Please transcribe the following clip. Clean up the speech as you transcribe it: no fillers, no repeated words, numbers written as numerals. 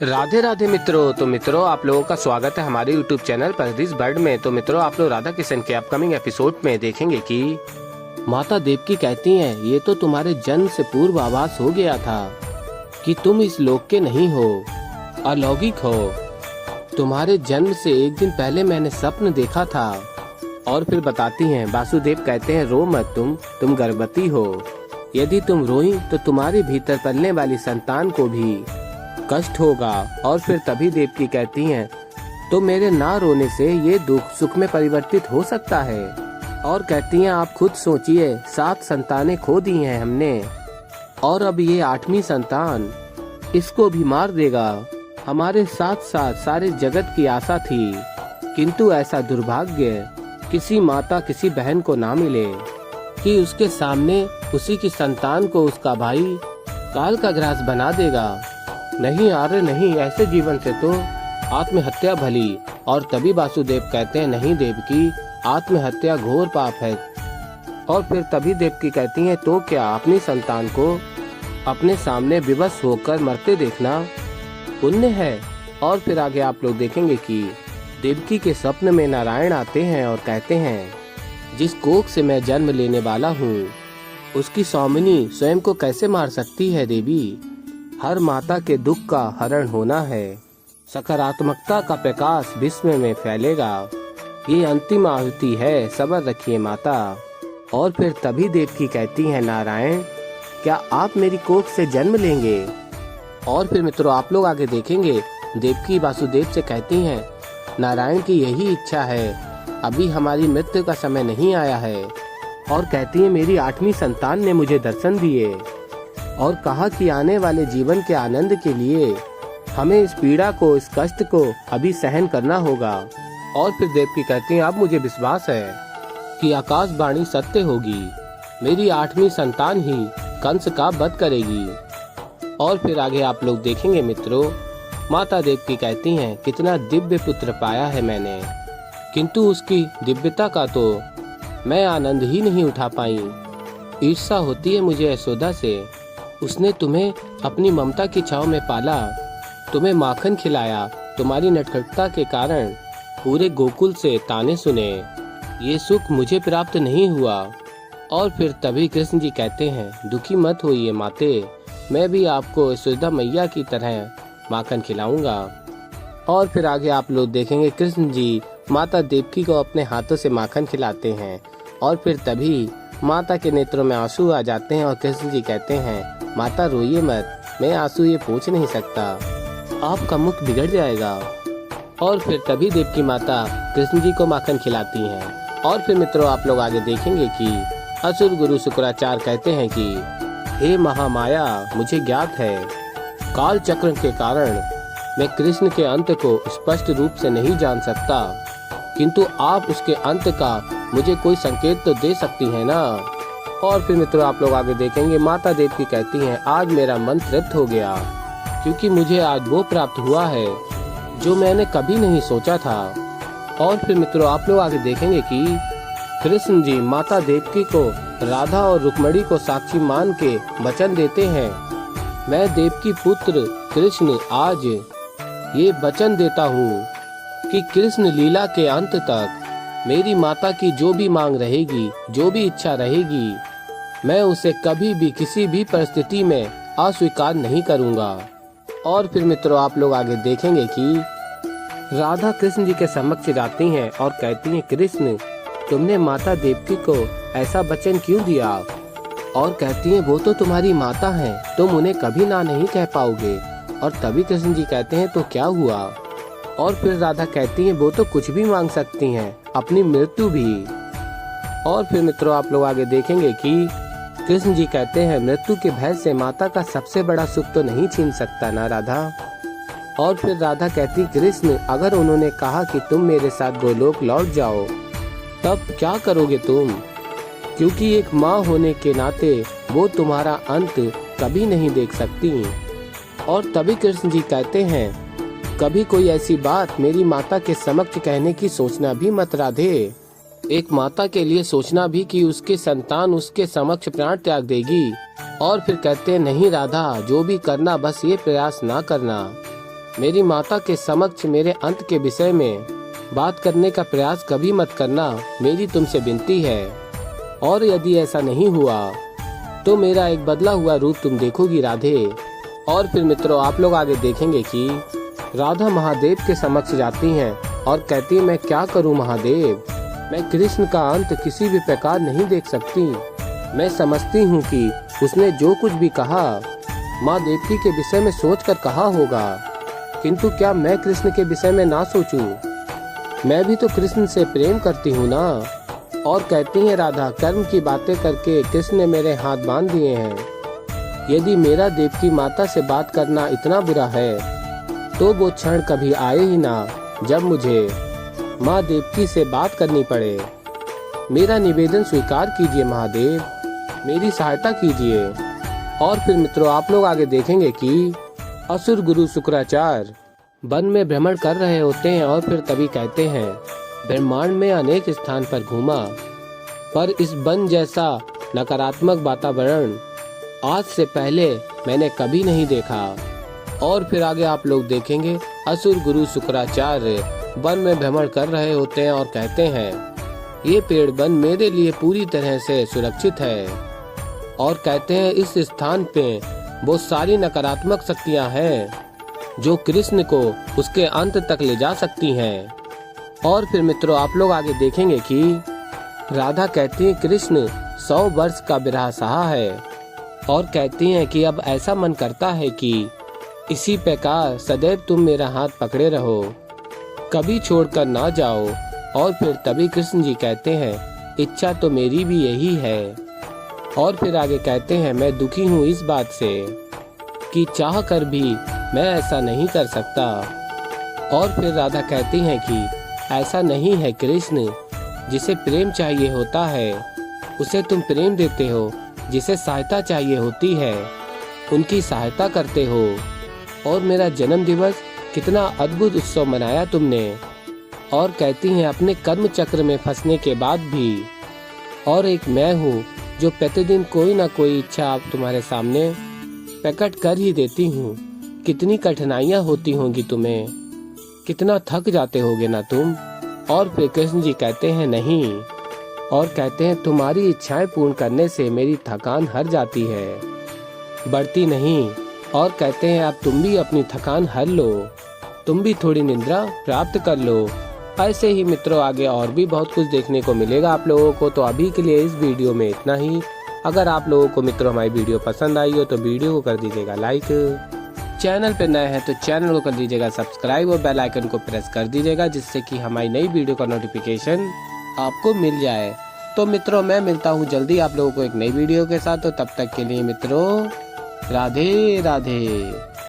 राधे राधे मित्रों। तो मित्रों, आप लोगों का स्वागत है हमारे YouTube चैनल परदेश बर्ड में। तो मित्रों, आप लोग राधा किशन के अपकमिंग एपिसोड में देखेंगे कि माता देवकी कहती हैं, ये तो तुम्हारे जन्म से पूर्व आभास हो गया था कि तुम इस लोक के नहीं हो, अलौकिक हो। तुम्हारे जन्म से एक दिन पहले मैंने स्वप्न देखा था। और फिर बताती हैं, वासुदेव कहते हैं, रो मत, तुम गर्भवती हो। यदि तुम रोई तो तुम्हारे भीतर पलने वाली संतान को भी कष्ट होगा। और फिर तभी देवकी कहती हैं, तो मेरे ना रोने से ये दुख सुख में परिवर्तित हो सकता है। और कहती हैं, आप खुद सोचिए, 7 संतानें खो दी हैं हमने, और अब ये 8वीं संतान इसको भी मार देगा। हमारे साथ साथ सारे जगत की आशा थी, किंतु ऐसा दुर्भाग्य किसी माता किसी बहन को ना मिले कि उसके सामने उसी की संतान को उसका भाई काल का ग्रास बना देगा। नहीं आर्य नहीं, ऐसे जीवन से तो आत्महत्या भली। और तभी वासुदेव कहते हैं, नहीं देवकी, आत्महत्या घोर पाप है। और फिर तभी देवकी कहती हैं, तो क्या अपनी संतान को अपने सामने विवश होकर मरते देखना पुण्य है। और फिर आगे आप लोग देखेंगे कि देवकी के स्वप्न में नारायण आते हैं और कहते हैं, जिस कोख से मैं जन्म लेने वाला हूँ उसकी स्वामिनी स्वयं को कैसे मार सकती है देवी। हर माता के दुख का हरण होना है, सकारात्मकता का प्रकाश विश्व में फैलेगा। ये अंतिम आहुति है, सब्र रखिए माता। और फिर तभी देवकी कहती है, नारायण, क्या आप मेरी कोख से जन्म लेंगे। और फिर मित्रों, आप लोग आगे देखेंगे, देवकी वासुदेव से कहती हैं, नारायण की यही इच्छा है, अभी हमारी मृत्यु का समय नहीं आया है। और कहती है, मेरी 8वीं संतान ने मुझे दर्शन दिए और कहा कि आने वाले जीवन के आनंद के लिए हमें इस पीड़ा को, इस कष्ट को अभी सहन करना होगा। और फिर देवकी कहती हैं, अब मुझे विश्वास है कि आकाशवाणी सत्य होगी, मेरी 8वीं संतान ही कंस का वध करेगी। और फिर आगे आप लोग देखेंगे मित्रों, माता देवकी कहती हैं, कितना दिव्य पुत्र पाया है मैंने, किंतु उसकी दिव्यता का तो मैं आनंद ही नहीं उठा पाई। ईर्ष्या होती है मुझे यशोदा से, उसने तुम्हें अपनी ममता की छांव में पाला, तुम्हें माखन खिलाया, तुम्हारी नटखटता के कारण पूरे गोकुल से ताने सुने, ये सुख मुझे प्राप्त नहीं हुआ। और फिर तभी कृष्ण जी कहते हैं, दुखी मत होइए माते, मैं भी आपको यशोदा मैया की तरह माखन खिलाऊंगा। और फिर आगे आप लोग देखेंगे, कृष्ण जी माता देवकी को अपने हाथों से माखन खिलाते हैं। और फिर तभी माता के नेत्रों में आंसू आ जाते हैं और कृष्ण जी कहते हैं, माता रोइए मत, मैं आंसू ये पोंछ नहीं सकता, आपका मुख बिगड़ जाएगा। और फिर तभी देवकी माता कृष्ण जी को माखन खिलाती हैं। और फिर मित्रों, आप लोग आगे देखेंगे कि असुर गुरु शुक्राचार्य कहते हैं कि हे महामाया, मुझे ज्ञात है काल चक्र के कारण मैं कृष्ण के अंत को स्पष्ट रूप से नहीं जान सकता, किंतु आप उसके अंत का मुझे कोई संकेत तो दे सकती हैं ना। और फिर मित्रों, आप लोग आगे देखेंगे, माता देवकी कहती हैं, आज मेरा मन तृप्त हो गया, क्योंकि मुझे आज वो प्राप्त हुआ है जो मैंने कभी नहीं सोचा था। और फिर मित्रों, आप लोग आगे देखेंगे कि कृष्ण जी माता देवकी को राधा और रुक्मिणी को साक्षी मान के वचन देते हैं, मैं देवकी पुत्र कृष्ण आज ये वचन देता हूँ कि कृष्ण लीला के अंत तक मेरी माता की जो भी मांग रहेगी, जो भी इच्छा रहेगी, मैं उसे कभी भी किसी भी परिस्थिति में अस्वीकार नहीं करूँगा। और फिर मित्रों, आप लोग आगे देखेंगे कि राधा कृष्ण जी के समक्ष जाती हैं और कहती हैं, कृष्ण, तुमने माता देवकी को ऐसा वचन क्यों दिया। और कहती हैं, वो तो तुम्हारी माता हैं, तुम उन्हें कभी ना नहीं कह पाओगे। और तभी कृष्ण जी कहते हैं, तो क्या हुआ। और फिर राधा कहती हैं, वो तो कुछ भी मांग सकती हैं, अपनी मृत्यु भी। और फिर मित्रों, आप लोग आगे देखेंगे कि कृष्ण जी कहते हैं, मृत्यु के भय से माता का सबसे बड़ा सुख तो नहीं छीन सकता ना राधा। और फिर राधा कहती, कृष्ण, अगर उन्होंने कहा कि तुम मेरे साथ गोलोक लौट जाओ, तब क्या करोगे तुम, क्योंकि एक माँ होने के नाते वो तुम्हारा अंत कभी नहीं देख सकती। और तभी कृष्ण जी कहते हैं, कभी कोई ऐसी बात मेरी माता के समक्ष कहने की सोचना भी मत राधे। एक माता के लिए सोचना भी कि उसके संतान उसके समक्ष प्राण त्याग देगी। और फिर कहते हैं, नहीं राधा, जो भी करना बस ये प्रयास ना करना मेरी माता के समक्ष मेरे अंत के विषय में बात करने का प्रयास कभी मत करना, मेरी तुमसे विनती है। और यदि ऐसा नहीं हुआ तो मेरा एक बदला हुआ रूप तुम देखोगी राधे। और फिर मित्रों आप लोग आगे देखेंगे कि राधा महादेव के समक्ष जाती हैं और कहती है, मैं क्या करूं महादेव, मैं कृष्ण का अंत किसी भी प्रकार नहीं देख सकती। मैं समझती हूं कि उसने जो कुछ भी कहा माँ देवकी के विषय में सोचकर कहा होगा, किंतु क्या मैं कृष्ण के विषय में ना सोचूं? मैं भी तो कृष्ण से प्रेम करती हूँ ना। और कहती है राधा, कर्म की बातें करके कृष्ण ने मेरे हाथ बांध दिए हैं। यदि मेरा देवकी माता से बात करना इतना बुरा है तो वो क्षण कभी आए ही ना जब मुझे माँ देवकी से बात करनी पड़े। मेरा निवेदन स्वीकार कीजिए महादेव, मेरी सहायता कीजिए। और फिर मित्रों आप लोग आगे देखेंगे कि असुर गुरु शुक्राचार्य वन में भ्रमण कर रहे होते हैं और फिर तभी कहते हैं, ब्रह्मांड में अनेक स्थान पर घूमा पर इस वन जैसा नकारात्मक वातावरण आज से पहले मैंने कभी नहीं देखा। और फिर आगे आप लोग देखेंगे असुर गुरु शुक्राचार्य वन में भ्रमण कर रहे होते हैं और कहते हैं, ये पेड़ वन मेरे लिए पूरी तरह से सुरक्षित है। और कहते हैं इस स्थान पे वो सारी नकारात्मक शक्तियां हैं जो कृष्ण को उसके अंत तक ले जा सकती हैं। और फिर मित्रों आप लोग आगे देखेंगे कि राधा कहती है, कृष्ण 100 वर्ष का विरह सहा है। और कहती हैं कि अब ऐसा मन करता है कि इसी प्रकार सदैव तुम मेरा हाथ पकड़े रहो, कभी छोड़कर ना जाओ। और फिर तभी कृष्ण जी कहते हैं, इच्छा तो मेरी भी यही है। और फिर आगे कहते हैं, मैं दुखी हूँ इस बात से कि चाह कर भी मैं ऐसा नहीं कर सकता। और फिर राधा कहती हैं कि ऐसा नहीं है कृष्ण, जिसे प्रेम चाहिए होता है उसे तुम प्रेम देते हो, जिसे सहायता चाहिए होती है उनकी सहायता करते हो। और मेरा जन्म दिवस कितना अद्भुत उत्सव मनाया तुमने। और कहती हैं, अपने कर्म चक्र में फंसने के बाद भी और एक मैं हूँ जो प्रतिदिन कोई ना कोई इच्छा आप तुम्हारे सामने प्रकट कर ही देती हूँ। कितनी कठिनाइयाँ होती होंगी तुम्हें, कितना थक जाते होगे ना तुम। और फिर कृष्ण जी कहते हैं नहीं, और कहते हैं तुम्हारी इच्छाएं पूर्ण करने से मेरी थकान हट जाती है, बढ़ती नहीं। और कहते हैं अब तुम भी अपनी थकान हर लो, तुम भी थोड़ी निद्रा प्राप्त कर लो। ऐसे ही मित्रों आगे और भी बहुत कुछ देखने को मिलेगा आप लोगों को। तो अभी के लिए इस वीडियो में इतना ही। अगर आप लोगों को मित्रों हमारी वीडियो पसंद आई हो तो वीडियो को कर दीजिएगा लाइक, चैनल पे नए हैं तो चैनल को कर दीजिएगा सब्सक्राइब और बेल आइकन को प्रेस कर दीजिएगा, जिससे कि हमारी नई वीडियो का नोटिफिकेशन आपको मिल जाए। तो मित्रों मैं मिलता हूँ जल्दी आप लोगों को एक नई वीडियो के साथ। तो तब तक के लिए मित्रों राधे राधे।